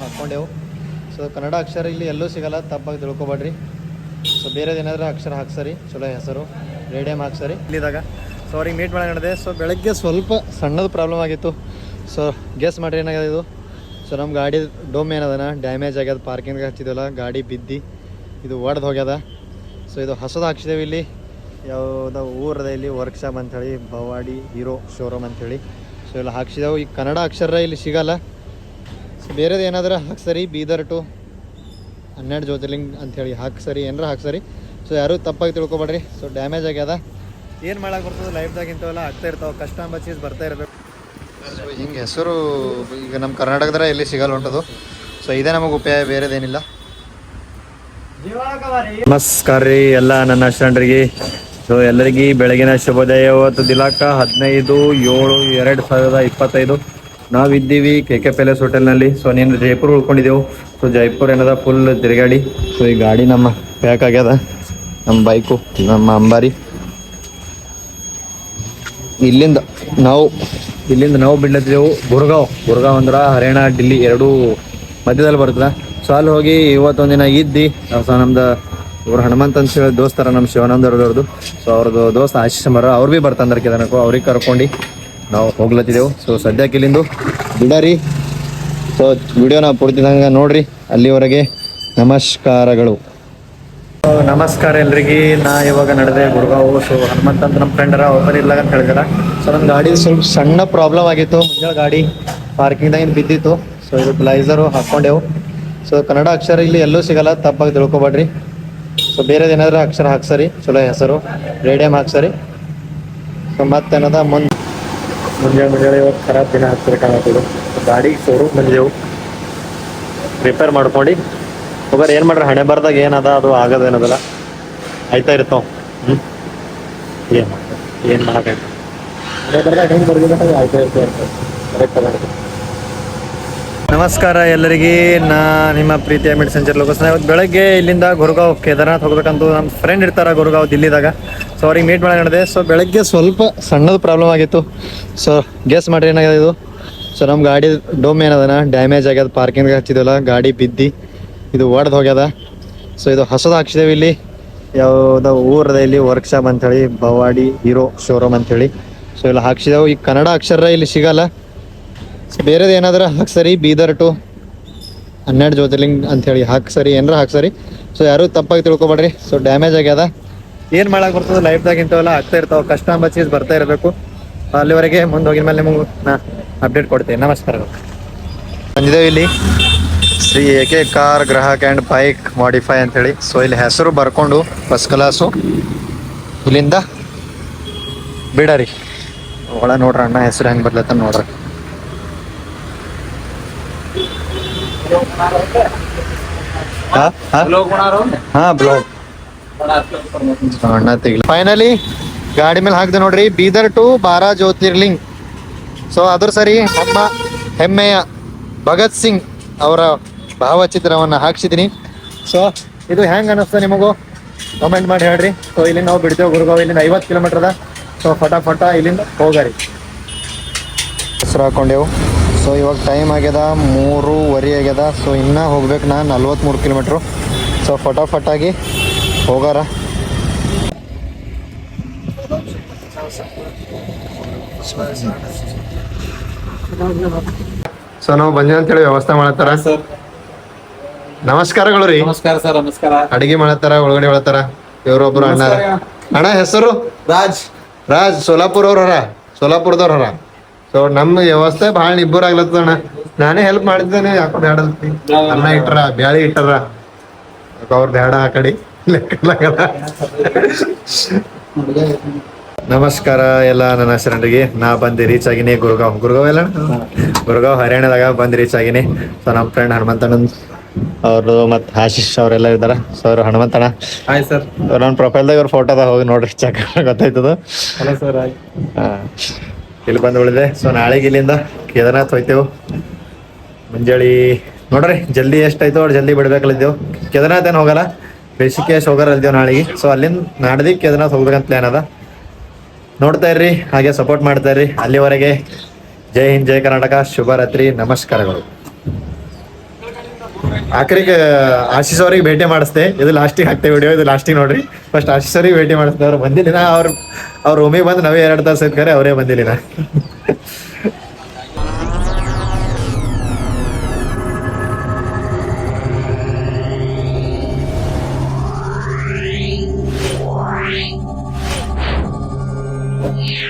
ಹಾಕ್ಕೊಂಡೆವು. So Kannada ಅಕ್ಷರ ಇಲ್ಲಿ ಎಲ್ಲೂ ಸಿಗಲ್ಲ, ತಪ್ಪಾಗಿ ತಿಳ್ಕೊಬೇಡ್ರಿ. ಸೊ ಬೇರೆದೇನಾದ್ರೂ ಅಕ್ಷರ ಹಾಕ್ಸರಿ, ಚಲೋ ಹೆಸರು ರೇಡಿಯಮ್ ಹಾಕ್ಸರಿ ಇಲ್ಲಿದಾಗ. ಸೊ ಅವ್ರಿಗೆ ಮೀಟ್ ಮಾಡಿ ನಡೆದೆ. ಸೊ ಬೆಳಗ್ಗೆ ಸ್ವಲ್ಪ ಸಣ್ಣದು ಪ್ರಾಬ್ಲಮ್ ಆಗಿತ್ತು. ಸೊ ಗೆಸ್ ಮಾಡಿರಿ ಏನಾಗಿದೆ ಇದು. ಸೊ ನಮ್ಮ ಗಾಡಿ ಡೋಮ್ ಏನದನ ಡ್ಯಾಮೇಜ್ ಆಗ್ಯದ, ಪಾರ್ಕಿಂಗ್ಗೆ ಹಚ್ಚಿದ್ವಲ್ಲ ಗಾಡಿ ಬಿದ್ದು ಇದು ಒಡೆದು ಹೋಗ್ಯದ. ಸೊ ಇದು ಹೊಸದು ಹಾಕ್ಸಿದ್ದೇವೆ ಇಲ್ಲಿ. ಯಾವುದೋ ಊರದ ಇಲ್ಲಿ ವರ್ಕ್ಶಾಪ್ ಅಂಥೇಳಿ, ಭವಾಡಿ ಹೀರೋ ಶೋರೂಮ್ ಅಂಥೇಳಿ. ಸೊ ಎಲ್ಲ ಹಾಕ್ಸಿದೆವು. ಈ ಕನ್ನಡ ಅಕ್ಷರ ಇಲ್ಲಿ ಸಿಗಲ್ಲ. ಸೊ ಬೇರೆದು ಏನಾದರೂ ಹಾಕ್ಸರಿ, ಬೀದರ್ ಟು 12 ಜ್ಯೋತಿರ್ಲಿಂಗ ಅಂಥೇಳಿ ಹಾಕ್ಸರಿ, ಏನಾರ ಹಾಕ್ಸರಿ. ಸೊ ಯಾರೂ ತಪ್ಪಾಗಿ ತಿಳ್ಕೊಬೇಡ್ರಿ. ಸೊ ಡ್ಯಾಮೇಜ್ ಆಗ್ಯದ, ಏನು ಮಾಡಕ್ಕೆ ಬರ್ತದೆ, ಲೈಫ್ದಾಗ ಇಂಥವೆಲ್ಲ ಆಗ್ತಾ ಇರ್ತಾವೆ, ಕಷ್ಟ ಅಂಬ ಚೀಸ್ ಬರ್ತಾ ಇರಬೇಕು. ಸೊ ಹಿಂಗೆ ಹೆಸರು ಈಗ ನಮ್ಮ ಕರ್ನಾಟಕದ ಎಲ್ಲಿ ಸಿಗಲ್ಲ ಹೊಂಟದು. ಸೊ ಇದೇ ನಮಗೆ ಉಪಯೋಗ, ಬೇರೆದೇನಿಲ್ಲ. ನಮಸ್ಕಾರ ರೀ ಎಲ್ಲ ನನ್ನ ಸ್ಟೂಡೆಂಟ್ರಿಗೆ. ಸೊ ಎಲ್ಲರಿಗೆ ಬೆಳಗಿನ ಶುಭೋದಯ. ಇವತ್ತು ದಿನಾಂಕ 15/7/2025. ನಾವಿದ್ದೀವಿ KK ಪ್ಯಾಲೇಸ್ ಹೋಟೆಲ್ನಲ್ಲಿ. ಸೊ ನೀನು ಜೈಪುರ್ ಉಳ್ಕೊಂಡಿದ್ದೆವು. ಸೊ ಜೈಪುರ್ ಏನದ ಫುಲ್ ತಿರುಗಾಡಿ. ಸೊ ಈ ಗಾಡಿ ನಮ್ಮ ಪ್ಯಾಕ್ ಆಗ್ಯದ, ನಮ್ಮ ಬೈಕು, ನಮ್ಮ ಅಂಬಾರಿ. ಇಲ್ಲಿಂದ ನಾವು ಬಿಡ್ಲತ್ತಿದ್ದೆವು ಗುರ್ಗಾವ್ ಅಂದ್ರೆ ಹರಿಯಾಣ ಡಿಲ್ಲಿ ಎರಡೂ ಮಧ್ಯದಲ್ಲಿ ಬರ್ತದೆ. ಸೊ ಅಲ್ಲಿ ಹೋಗಿ ಇವತ್ತೊಂದಿನ ಇದ್ದು. ಸೊ ನಮ್ದು ಇವ್ರು ಹನುಮಂತ್ ಅಂತ ಹೇಳಿ ದೋಸ್ತರ, ನಮ್ಮ ಶಿವಾನಂದ ಅವ್ರದ್ದು. ಸೊ ಅವ್ರದ್ದು ದೋಸ್ತ ಆಶೀಶ್ ಮರ ಅವ್ರು ಭೀ ಬರ್ತಂದ್ರೆ ಕೇದಾರಕ್ಕೂ, ಅವ್ರಿಗೆ ಕರ್ಕೊಂಡು ನಾವು ಹೋಗ್ಲತ್ತಿದ್ದೆವು. ಸೊ ಸದ್ಯಕ್ಕೆ ಇಲ್ಲಿಂದು ಬಿಡರಿ. ಸೊ ವಿಡಿಯೋನ ಪೂರ್ತಿದಂಗೆ ನೋಡ್ರಿ. ಅಲ್ಲಿವರೆಗೆ ನಮಸ್ಕಾರಗಳು. ನಮಸ್ಕಾರ ಎಲ್ರಿಗೆ. ನಾ ಇವಾಗ ನಡೆದೆ ಗುರ್ಗಾವ್. ಸೊ ಹನುಮಂತ್ ಅಂತ ನಮ್ಮ ಫ್ರೆಂಡರ ಒಬ್ಬರು ಇಲ್ಲ ಅಂತ ಹೇಳಿದಾರ. ಸೊ ನಮ್ಮ ಗಾಡಿ ಸ್ವಲ್ಪ ಸಣ್ಣ ಪ್ರಾಬ್ಲಮ್ ಆಗಿತ್ತು. ಮುಂಜಾನೆ ಗಾಡಿ ಪಾರ್ಕಿಂಗ್ದಾಗ ಬಿದ್ದಿತ್ತು. ಸೊ ಇದು ಬ್ಲೈಸರು ಹಾಕ್ಕೊಂಡೆವು. ಸೊ ಕನ್ನಡ ಅಕ್ಷರ ಇಲ್ಲಿ ಎಲ್ಲೂ ಸಿಗಲ್ಲ, ತಪ್ಪಾಗಿ ತಿಳ್ಕೊಬೇಡ್ರಿ. ಸೊ ಬೇರೆದೇನಾದ್ರೂ ಅಕ್ಷರ ಹಾಕ್ಸರಿ, ಚಲೋ ಹೆಸರು ರೇಡಿಯಮ್ ಹಾಕ್ಸರಿ. ಸೊ ಮತ್ತೇನದ ಮುಂಜಾನೆ ಇವತ್ತು ಖರಾಬ್ ದಿನ ಹತ್ತಿರಕ್ಕಾಗತ್ತಿದ್ದು. ಗಾಡಿ ಶೋರೂಮ್ ಬಂದೆವು, ರಿಪೇರ್ ಮಾಡ್ಕೊಂಡು ಹೋಗಾರ. ಏನು ಮಾಡ್ರಿ, ಹಣೆ ಬರ್ದಾಗ ಏನದ ಅದು ಆಗೋದೇನದಲ್ಲ, ಆಯ್ತಾ ಇರ್ತಾವ. ಏನು ಮಾಡೋಕ್ಕಾಯ್ತು, ಹಣೆ ಬರ್ದಾಗ ಹೆಂಗೆ ಬರ್ದಿಲ್ಲ ಆಯ್ತಾ ಇರ್ತವೆ. ಕರೆಕ್ಟ್. ನಮಸ್ಕಾರ ಎಲ್ಲರಿಗೆ. ನಾ ನಿಮ್ಮ ಪ್ರೀತಿಯ ಮೆಡಿಸೆಂಜರ್ ಲೋಕಸ್. ಇವತ್ತು ಬೆಳಗ್ಗೆ ಇಲ್ಲಿಂದ ಗುರ್ಗಾವ್ ಕೇದಾರ್ನಾಥ್ ಹೋಗ್ಬೇಕಂತ ನಮ್ಮ ಫ್ರೆಂಡ್ ಇರ್ತಾರೆ ಗುರ್ಗಾವ್ ದಿಲ್ಲಿದಾಗ. ಸೊ ಅವ್ರಿಗೆ ಮೀಟ್ ಮಾಡಿ ನಡೆದೆ. ಸೊ ಬೆಳಗ್ಗೆ ಸ್ವಲ್ಪ ಸಣ್ಣದು ಪ್ರಾಬ್ಲಮ್ ಆಗಿತ್ತು. ಸೊ ಗೆಸ್ ಮಾಡಿರಿ ಏನಾಗಿದೆ ಇದು. ಸೊ ನಮ್ಮ ಗಾಡಿ ಡೋಮ್ ಏನದನ ಡ್ಯಾಮೇಜ್ ಆಗ್ಯದ, ಪಾರ್ಕಿಂಗ್ಗೆ ಹಚ್ಚಿದ್ವಲ್ಲ ಗಾಡಿ ಬಿದ್ದು ಇದು ಒಡೆದು ಹೋಗ್ಯದ. ಸೊ ಇದು ಹೊಸದು ಹಾಕ್ಸಿದ್ದೇವೆ ಇಲ್ಲಿ. ಯಾವುದೋ ಊರದ ಇಲ್ಲಿ ವರ್ಕ್ಶಾಪ್ ಅಂಥೇಳಿ, ಭವಾಡಿ ಹೀರೋ ಶೋರೂಮ್ ಅಂಥೇಳಿ. ಸೊ ಎಲ್ಲ ಹಾಕ್ಸಿದೆವು. ಈ ಕನ್ನಡ ಅಕ್ಷರ ಇಲ್ಲಿ ಸಿಗಲ್ಲ. ಸೊ ಬೇರೆದು ಏನಾದರೂ ಹಾಕ್ಸರಿ, ಬೀದರ್ ಟು 12 ಜ್ಯೋತಿರ್ಲಿಂಗ ಅಂಥೇಳಿ ಹಾಕ್ಸರಿ, ಏನಾರ ಹಾಕ್ಸರಿ. ಸೊ ಯಾರೂ ತಪ್ಪಾಗಿ ತಿಳ್ಕೊಬೇಡ್ರಿ. ಸೊ ಡ್ಯಾಮೇಜ್ ಆಗ್ಯದ, ಏನು ಮಾಡಕ್ಕೆ ಬರ್ತದೆ, ಲೈಫ್ದಾಗ ಇಂಥವೆಲ್ಲ ಆಗ್ತಾ ಇರ್ತಾವೆ, ಕಷ್ಟ ಅಂಬ ಚೀಸ್ ಬರ್ತಾ ಇರಬೇಕು. ಅಲ್ಲಿವರೆಗೆ ಮುಂದೆ ಹೋಗಿದ ಮೇಲೆ ನಿಮಗೆ ನಾ ಅಪ್ಡೇಟ್ ಕೊಡ್ತೀನಿ. ನಮಸ್ಕಾರಗಳು. ಬಂದಿದ್ದೇವೆ ಇಲ್ಲಿ Shri AK car Grahak and bike modify ಅಂಥೇಳಿ. ಸೊ ಇಲ್ಲಿ ಹೆಸರು ಬರ್ಕೊಂಡು ಫಸ್ಟ್ ಕ್ಲಾಸು. ಇಲ್ಲಿಂದ ಬಿಡರಿ ಒಳ ನೋಡ್ರಿ, ಅಣ್ಣ ಹೆಸರು ಹೆಂಗೆ ಬರ್ಲತ್ತ ನೋಡ್ರಿ. ಬ್ಲಾಗ್ ಅಣ್ಣ ತೆಗಿಲಿ. ಫೈನಲಿ ಗಾಡಿ ಮೇಲೆ ಹಾಕ್ದೆ ನೋಡ್ರಿ, ಬೀದರ್ ಟು 12 ಜ್ಯೋತಿರ್ಲಿಂಗ್. ಸೊ ಅದ್ರ ಸರಿ ನಮ್ಮ ಹೆಮ್ಮೆಯ ಭಗತ್ ಸಿಂಗ್ ಅವರ ಭಾವಚಿತ್ರವನ್ನು ಹಾಕ್ಸಿದ್ದೀನಿ. ಸೊ ಇದು ಹೆಂಗೆ ಅನ್ನಿಸ್ತಾ ನಿಮಗೂ ಕಮೆಂಟ್ ಮಾಡಿ ಹೇಳ್ರಿ. ಸೊ ಇಲ್ಲಿ ನಾವು ಬಿಡ್ತೇವೆ ಗುರ್ಗಾವ್, ಇಲ್ಲಿಂದ 50 ಕಿಲೋಮೀಟರ್ ಅದ. ಸೊ ಫಟಾಫಟ ಇಲ್ಲಿಂದ ಹೋಗರಿ. ಹೆಸರು ಹಾಕೊಂಡೆವು. ಸೊ ಇವಾಗ ಟೈಮ್ ಆಗ್ಯದ 3:30 ಆಗ್ಯದ. ಸೊ ಇನ್ನೂ ಹೋಗ್ಬೇಕು ನಾ 43 ಕಿಲೋಮೀಟ್ರು. ಸೊ ಫಟಾಫಟಾಗಿ ಹೋಗಾರ. ಸೊ ನಾವು ಬಂದ್ವಿ ಅಂತೇಳಿ ವ್ಯವಸ್ಥೆ ಮಾಡತ್ತಾರ. ನಮಸ್ಕಾರಗಳು ರೀ. ನಮಸ್ಕಾರ ಸರ್. ನಮಸ್ಕಾರ. ಅಡಿಗೆ ಮಾಡತ್ತಾರ, ಒಳಗಡೆ ಮಾಡತ್ತಾರ. ಇವ್ರೊಬ್ರು ಅಣ್ಣ ಹೆಸರು ರಾಜ್ ಸೋಲಾಪುರದವ್ರ. ಸೊ ನಮ್ಮ ವ್ಯವಸ್ಥೆ ಭಾಳ ಇಬ್ಬರು ಆಗ್ಲತ್ತಣ್ಣ. ನಾನೇ ಹೆಲ್ಪ್ ಮಾಡಿದ್ದೇನೆ. ಯಾಕೋ ಬೇಡ ಅನ್ನ ಇಟ್ಟರ, ಬ್ಯಾಳಿ ಇಟ್ಟರ, ಅವ್ರ ಬೇಡ ಆ ಕಡೆ ನಮಸ್ಕಾರ ಎಲ್ಲ ನನ್ನ ಹೆಸರಿಗೆ. ನಾ ಬಂದು ರೀಚ್ ಆಗಿನಿ ಗುರ್ಗಾವ್ ಹರಿಯಾಣದಾಗ ಬಂದು ರೀಚ್ ಆಗಿನಿ. ಸೊ ನಮ್ಮ ಫ್ರೆಂಡ್ ಹನುಮಂತಣ್ಣನ್ ಅವರು ಮತ್ತು ಆಶೀಶ್ ಅವರೆಲ್ಲ ಇದ್ದಾರೆ. ಸೊ ಅವ್ರು ಹನುಮಂತಣ್ಣ ಹಾಯ್ ಸರ್. ನನ್ನ ಪ್ರೊಫೈಲ್ದಾಗ ಅವ್ರ ಫೋಟೋದಾಗ ಹೋಗಿ ನೋಡ್ರಿ, ಚೆಕ್ ಗೊತ್ತಾಯ್ತದ. Hello sir. ಇಲ್ಲಿ ಬಂದು ಉಳಿದೆ. ಸೊ ನಾಳೆಗೆ ಇಲ್ಲಿಂದ ಕೇದಾರ್ನಾಥ್ ಹೋಯ್ತೇವು. ಮುಂಜಾನೆ ನೋಡ್ರಿ ಜಲ್ದಿ ಎಷ್ಟಾಯ್ತು ಅವ್ರು ಜಲ್ದಿ ಬಿಡ್ಬೇಕಲ್ಲಿದ್ದೆವು. ಕೇದಾರ್ನಾಥ್ ಏನು ಹೋಗಲ್ಲ, ರಿಷಿಕೇಶ್ ಹೋಗಾರ ಅಲ್ದೇವು ನಾಳೆಗೆ. ಸೊ ಅಲ್ಲಿಂದ ನಾಡ್ದು ಕೇದಾರ್ನಾಥ್ ಹೋಗ್ಬೇಕಂತ ಪ್ಲ್ಯಾನ್ ಅದ. ನೋಡ್ತಾ ಇರ್ರಿ, ಹಾಗೆ ಸಪೋರ್ಟ್ ಮಾಡ್ತಾ ಇರ್ರಿ. ಅಲ್ಲಿವರೆಗೆ ಜೈ ಹಿಂದ್, ಜೈ ಕರ್ನಾಟಕ, ಶುಭರಾತ್ರಿ, ನಮಸ್ಕಾರಗಳು. ಆಖರಿಗೆ ಆಶೀಶ್ ಅವ್ರಿಗೆ ಭೇಟಿ ಮಾಡಿಸ್ದೆ. ಇದು ಲಾಸ್ಟಿಗೆ ಹಾಕ್ತೇವೆ ವಿಡಿಯೋ, ಇದು ಲಾಸ್ಟಿಗೆ ನೋಡ್ರಿ. ಫಸ್ಟ್ ಆಶೀಶ್ ಅವ್ರಿಗೆ ಭೇಟಿ ಮಾಡಿಸ್ದೆ, ಅವ್ರು ಬಂದಿಲ್ಲ. ಅವ್ರ ರೂಮಿಗೆ ಬಂದು ನಾವೇ 2 ತಾಸು ಇದ್ಕರೆ ಅವರೇ ಬಂದಿಲ್ಲ. Yeah.